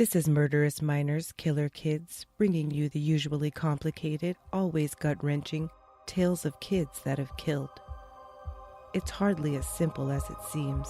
This is Murderous Minors, Killer Kids, bringing you the usually complicated, always gut-wrenching tales of kids that have killed. It's hardly as simple as it seems.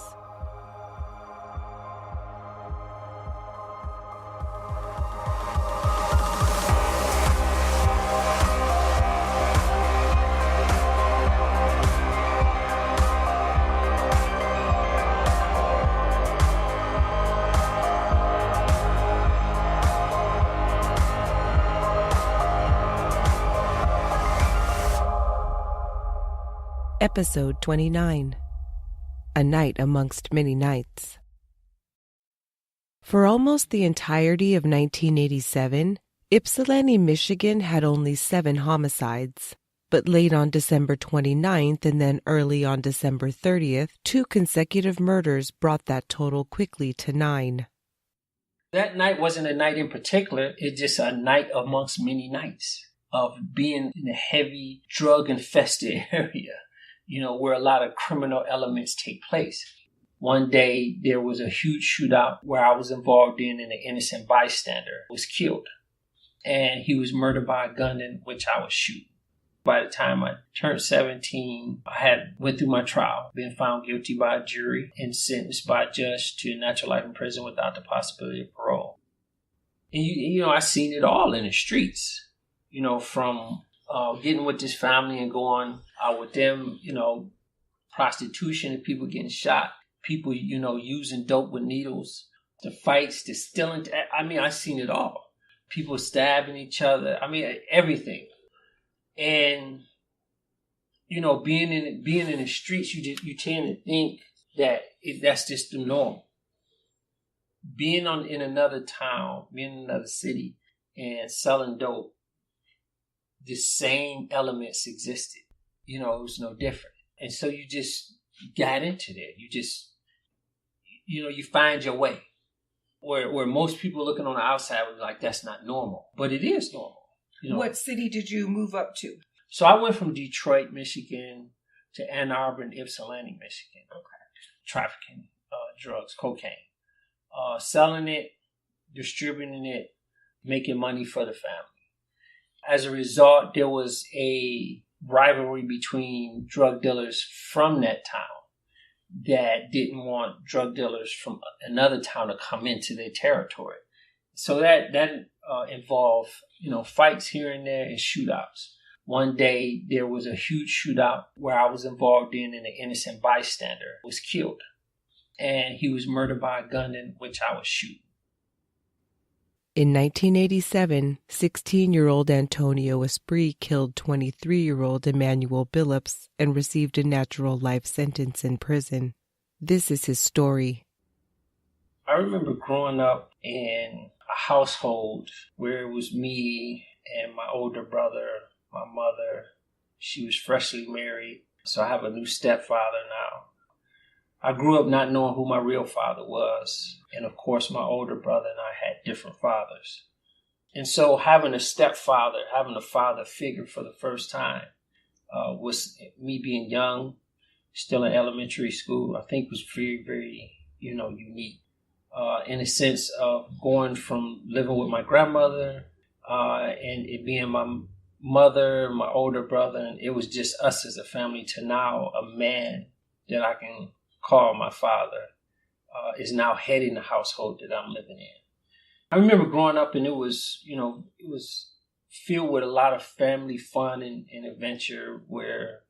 Episode 29, A Night Amongst Many Nights. For almost the entirety of 1987, Ypsilanti, Michigan had only 7 homicides. But late on December 29th and then early on December 30th, 2 consecutive murders brought that total quickly to 9. That night wasn't a night in particular, it's just a night amongst many nights of being in a heavy drug-infested area. Where a lot of criminal elements take place. One day, there was a huge shootout where I was involved in, and an innocent bystander was killed. And he was murdered by a gun in which I was shooting. By the time I turned 17, I went through my trial, been found guilty by a jury, and sentenced by a judge to natural life in prison without the possibility of parole. And, I seen it all in the streets, from getting with this family and going out with them, prostitution and people getting shot, people, using dope with needles, the fights, the stealing. I seen it all. People stabbing each other. Everything. And, being in the streets, you tend to think that that's just the norm. Being in another town, being in another city and selling dope, the same elements existed. It was no different. And so you just got into that. You just, you find your way. Where most people looking on the outside would be like, that's not normal. But it is normal. What city did you move up to? So I went from Detroit, Michigan to Ann Arbor and Ypsilanti, Michigan. Okay. Trafficking drugs, cocaine. Selling it, distributing it, making money for the family. As a result, there was a rivalry between drug dealers from that town that didn't want drug dealers from another town to come into their territory. So that involved, fights here and there and shootouts. One day, there was a huge shootout where I was involved in, and an innocent bystander was killed. And he was murdered by a gun in which I was shooting. In 1987, 16-year-old Antonio Espree killed 23-year-old Emmanuel Billups and received a natural life sentence in prison. This is his story. I remember growing up in a household where it was me and my older brother, my mother. She was freshly married, so I have a new stepfather now. I grew up not knowing who my real father was. And of course, my older brother and I had different fathers. And so having a stepfather, having a father figure for the first time, was me being young, still in elementary school, I think was very, very, unique. In a sense of going from living with my grandmother and it being my mother, my older brother, and it was just us as a family, to now a man that I can call my father is now heading the household that I'm living in. I remember growing up, and it was filled with a lot of family fun and adventure, where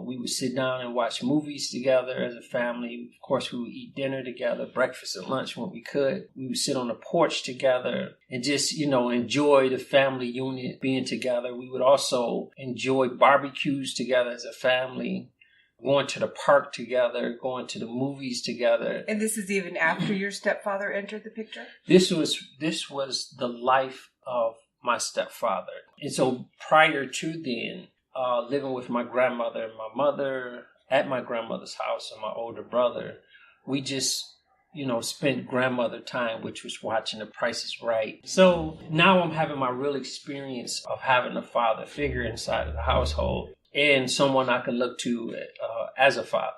we would sit down and watch movies together as a family. Of course, we would eat dinner together, breakfast and lunch when we could. We would sit on the porch together and just, enjoy the family unit being together. We would also enjoy barbecues together as a family, going to the park together, going to the movies together. And this is even after your stepfather entered the picture? This was the life of my stepfather. And so prior to then, living with my grandmother and my mother at my grandmother's house and my older brother, we just, spent grandmother time, which was watching The Price is Right. So now I'm having my real experience of having a father figure inside of the household and someone I can look to as a father.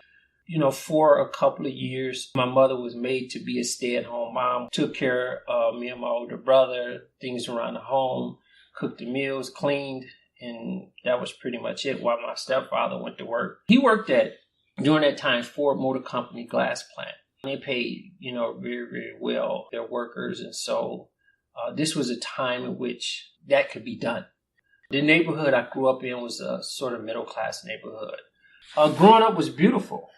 For a couple of years, my mother was made to be a stay-at-home mom, took care of me and my older brother, things around the home, cooked the meals, cleaned, and that was pretty much it while my stepfather went to work. He worked at, during that time, Ford Motor Company glass plant. They paid, very, very well their workers, and so this was a time in which that could be done. The neighborhood I grew up in was a sort of middle-class neighborhood. Growing up was beautiful.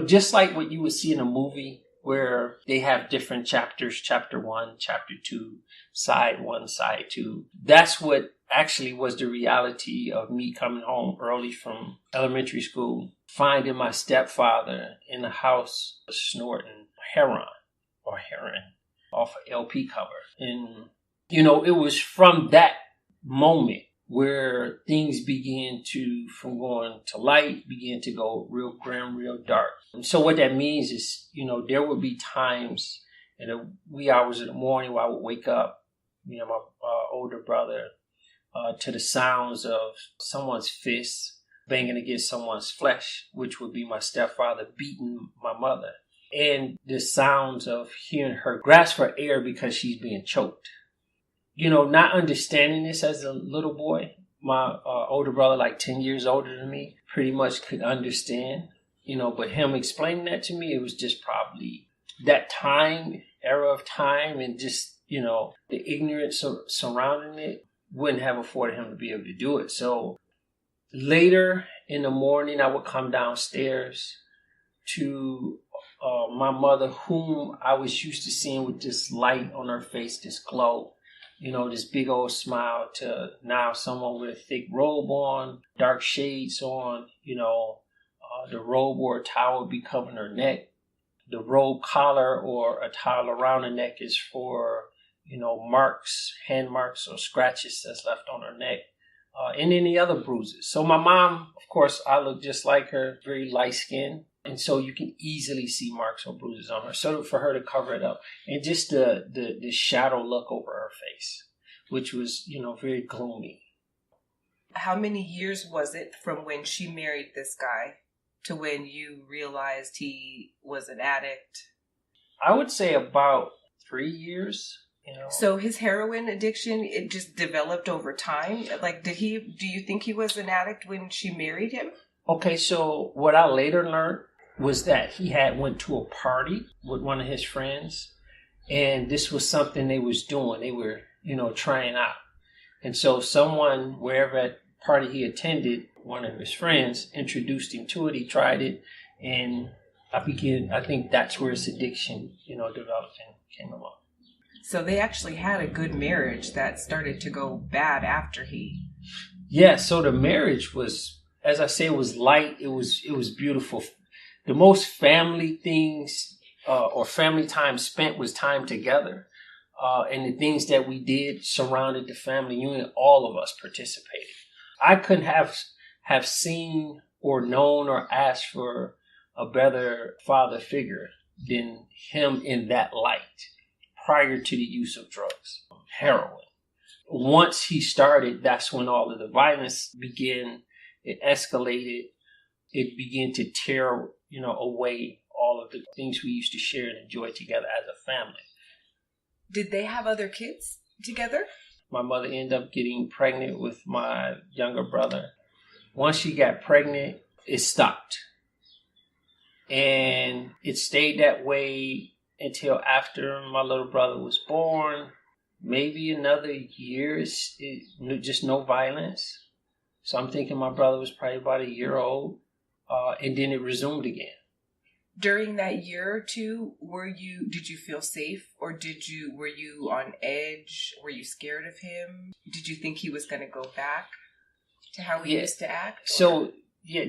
Just like what you would see in a movie where they have different chapters, chapter 1, chapter 2, side 1, side 2. That's what actually was the reality of me coming home early from elementary school, finding my stepfather in the house snorting heroin off an LP cover. And, it was from that moment where things began to, from going to light, began to go real grim, real dark. And so what that means is, there would be times in the wee hours of the morning where I would wake up, me and my older brother, to the sounds of someone's fists banging against someone's flesh, which would be my stepfather beating my mother. And the sounds of hearing her grasp for air because she's being choked. Not understanding this as a little boy, my older brother, like 10 years older than me, pretty much could understand, but him explaining that to me, it was just probably that era of time, and just, the ignorance surrounding it wouldn't have afforded him to be able to do it. So later in the morning, I would come downstairs to my mother, whom I was used to seeing with this light on her face, this glow. This big old smile, to now someone with a thick robe on, dark shades on, the robe or a towel would be covering her neck. The robe collar or a towel around her neck is for, marks, hand marks or scratches that's left on her neck, and any other bruises. So my mom, of course, I look just like her, very light skinned. And so you can easily see marks or bruises on her. So for her to cover it up, and just the shadow look over her face, which was, very gloomy. How many years was it from when she married this guy to when you realized he was an addict? I would say about 3 years. So his heroin addiction, it just developed over time? Like, do you think he was an addict when she married him? Okay, so what I later learned was that he had went to a party with one of his friends, and this was something they was doing. They were, trying out. And so someone, wherever at party he attended, one of his friends introduced him to it. He tried it, and I think that's where his addiction, developed and came along. So they actually had a good marriage that started to go bad after he... Yeah, so the marriage was, as I say, it was light. It was beautiful. The most family things or family time spent was time together. And the things that we did surrounded the family unit. All of us participated. I couldn't have seen or known or asked for a better father figure than him in that light prior to the use of drugs, heroin. Once he started, that's when all of the violence began. It escalated. It began to tear, away all of the things we used to share and enjoy together as a family. Did they have other kids together? My mother ended up getting pregnant with my younger brother. Once she got pregnant, it stopped. And it stayed that way until after my little brother was born. Maybe another year, just no violence. So I'm thinking my brother was probably about a year old. And then it resumed again. During that year or two, did you feel safe, or were you on edge? Were you scared of him? Did you think he was going to go back to how he used to act? Or? So,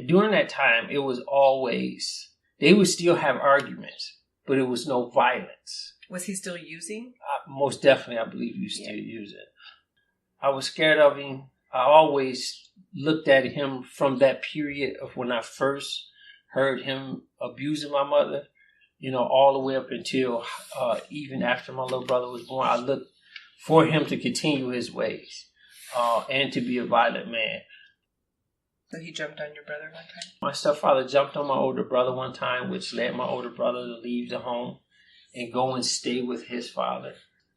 during that time, it was always, they would still have arguments, but it was no violence. Was he still using? Most definitely, I believe he was still using. I was scared of him. I always looked at him from that period of when I first heard him abusing my mother, all the way up until even after my little brother was born. I looked for him to continue his ways and to be a violent man. So he jumped on your brother one time? My stepfather jumped on my older brother one time, which led my older brother to leave the home and go and stay with his father,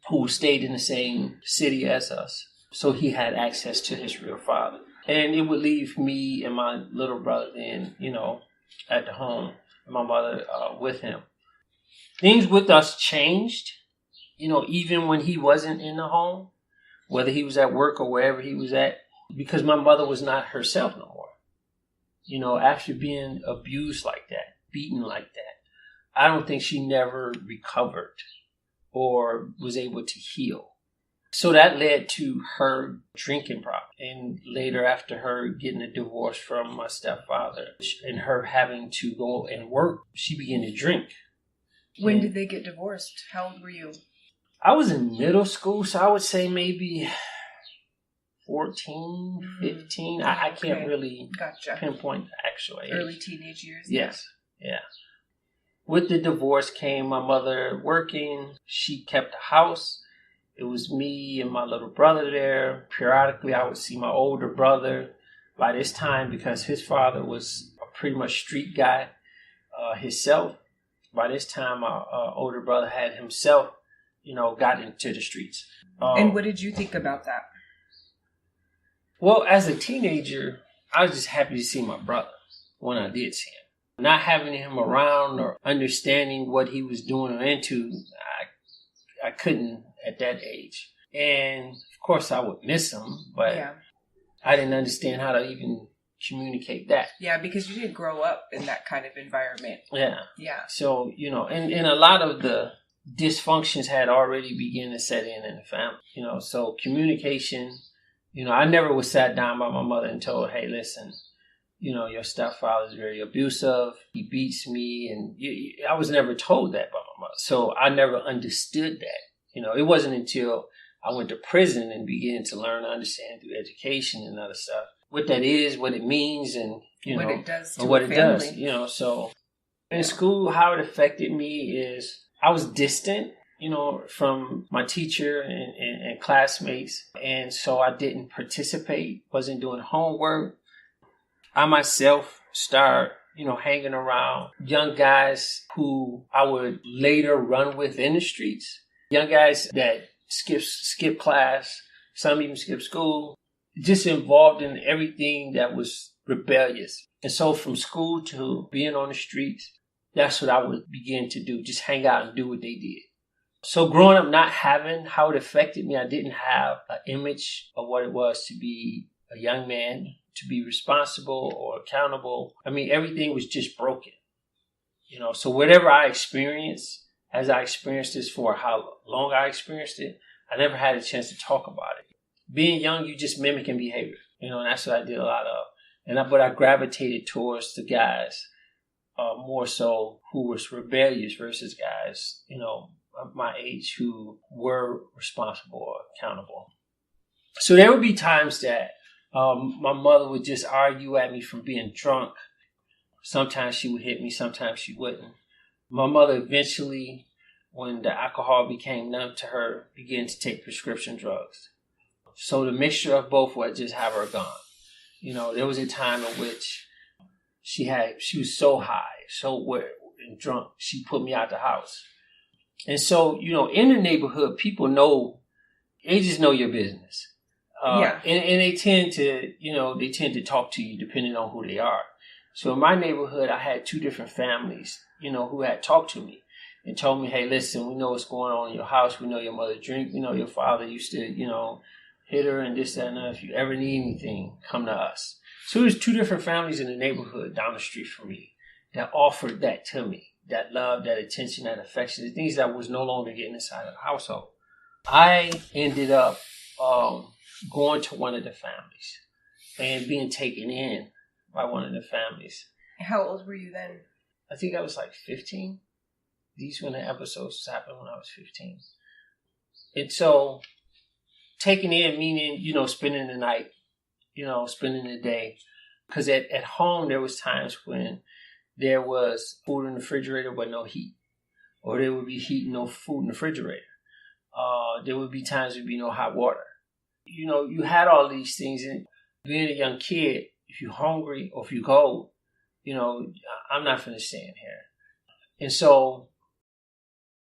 who stayed in the same city as us. So he had access to his real father. And it would leave me and my little brother then, at the home, and my mother with him. Things with us changed, even when he wasn't in the home, whether he was at work or wherever he was at, because my mother was not herself no more. After being abused like that, beaten like that, I don't think she never recovered or was able to heal. So that led to her drinking problem. And later, after her getting a divorce from my stepfather and her having to go and work, she began to drink. When did they get divorced? How old were you? I was in middle school, so I would say maybe 14, 15. I can't really pinpoint the actual age. Early teenage years? Yes, yeah. With the divorce came my mother working. She kept the house. It was me and my little brother there. Periodically, I would see my older brother. By this time, because his father was a pretty much street guy himself, by this time, my older brother had himself, got into the streets. And what did you think about that? Well, as a teenager, I was just happy to see my brother when I did see him. Not having him around or understanding what he was doing or into, I couldn't at that age. And of course I would miss him, but I didn't understand how to even communicate that. Yeah, because you didn't grow up in that kind of environment. Yeah. Yeah. So, and a lot of the dysfunctions had already begun to set in the family. So communication, I never was sat down by my mother and told, hey, listen, your stepfather is very abusive. He beats me. And I was never told that by my mother. So I never understood that. It wasn't until I went to prison and began to learn to understand through education and other stuff what that is, what it means, and what it does to what a it family. does. So in school, how it affected me is I was distant, from my teacher and classmates, and so I didn't participate. Wasn't doing homework. I myself started, hanging around young guys who I would later run with in the streets. Young guys that skip class, some even skip school, just involved in everything that was rebellious. And so from school to being on the streets, that's what I would begin to do, just hang out and do what they did. So growing up, not having how it affected me, I didn't have an image of what it was to be a young man, to be responsible or accountable. I mean, everything was just broken. So whatever I experienced, as I experienced this for how long I experienced it, I never had a chance to talk about it. Being young, you just mimicking behavior, and that's what I did a lot of. But I gravitated towards the guys more so who was rebellious versus guys, of my age who were responsible or accountable. So there would be times that my mother would just argue at me from being drunk. Sometimes she would hit me, sometimes she wouldn't. My mother eventually, when the alcohol became numb to her, began to take prescription drugs. So the mixture of both would just have her gone. There was a time in which she was so high, so and drunk, she put me out the house. And so, in the neighborhood, people they just know your business. And they tend to talk to you depending on who they are. So in my neighborhood, I had two different families, who had talked to me and told me, hey, listen, we know what's going on in your house. We know your mother drink. We know your father used to, hit her and this, that, and that. If you ever need anything, come to us. So there's two different families in the neighborhood down the street from me that offered that to me, that love, that attention, that affection, the things that was no longer getting inside of the household. I ended up going to one of the families and being taken in by one of the families. How old were you then? I think I was like 15. These were the episodes happened when I was 15. And so taking in meaning, spending the night, spending the day. Because at home, there was times when there was food in the refrigerator but no heat. Or there would be heat and no food in the refrigerator. There would be times there'd be no hot water. You had all these things. And being a young kid, if you're hungry or if you go, you know, I'm not finna stay in here. And so